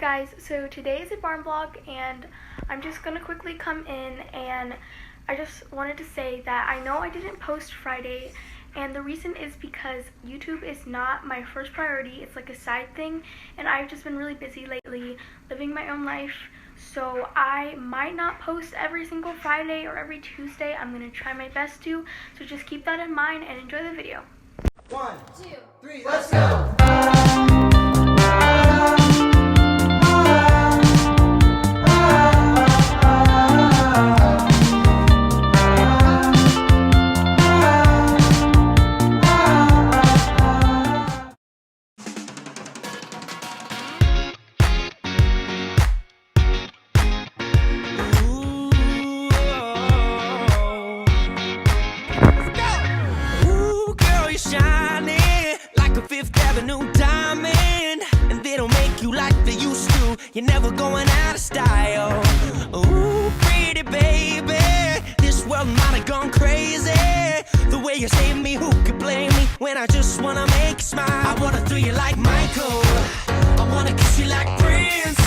guys, so today is a barn vlog and I'm just gonna quickly come in and I just wanted to say that I know I didn't post Friday, and the reason is because YouTube is not my first priority. It's like a side thing, and I've just been really busy lately living my own life, so I might not post every single Friday or every Tuesday. I'm gonna try my best to, so just keep that in mind and enjoy the video. 1, 2, 3, let's go! You're never going out of style. Ooh, pretty baby, this world might have gone crazy. The way you save me, who could blame me when I just wanna make you smile? I wanna throw you like Michael, I wanna kiss you like Prince.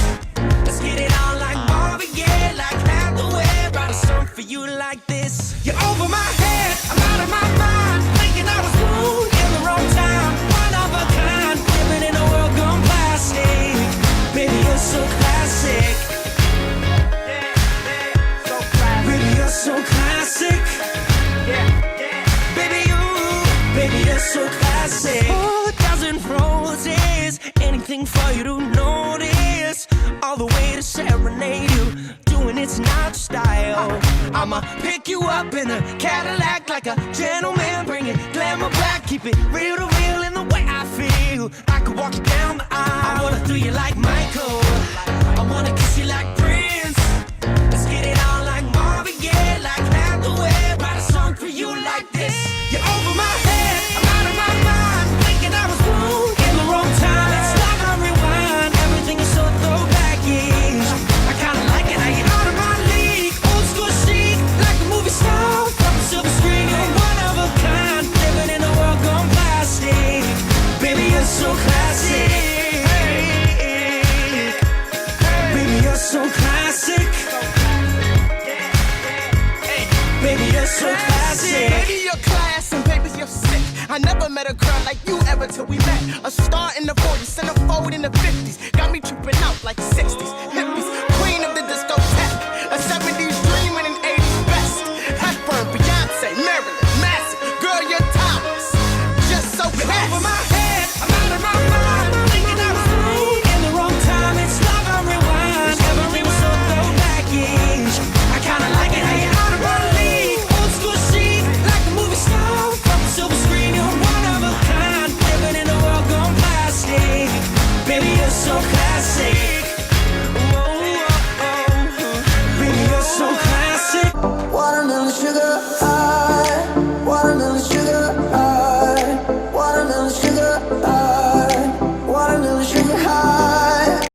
Let's get it on like Marvin Gaye, like Hathaway. Write a song for you like this. You're over my head, I'm out of my mind, thinking I was cool in the wrong time. One of a kind, living in a world gone plastic. Baby, you're so classic. Yeah, so classic. Baby, you're so classic. Baby, you're so classic. Oh, a dozen roses, anything for you to notice. All the way to serenade you, doing it's not your style. I'ma pick you up in a Cadillac like a gentleman, bring it glamour back, keep it real to real in the way I feel. I could walk you down the aisle. I wanna throw you like Michael, I wanna kiss you like Prince. Let's get it on like Marvin Gaye, like Hathaway. Write a song for you like this. You're over my head, I'm out of my mind, thinking I was wrong in the wrong time. Let's stop and rewind, everything is so throwback-ish. I kinda like it how you're out of my league, old school chic, like a movie star from a silver screen. You're one of a kind, living in a world gone plastic. Baby, you're so classic. So classic. Baby, you're so classic. Baby, you're class and baby, you're sick. I never met a girl like you ever till we met. A star in the 40s, centerfold in the 50s. Got me tripping out like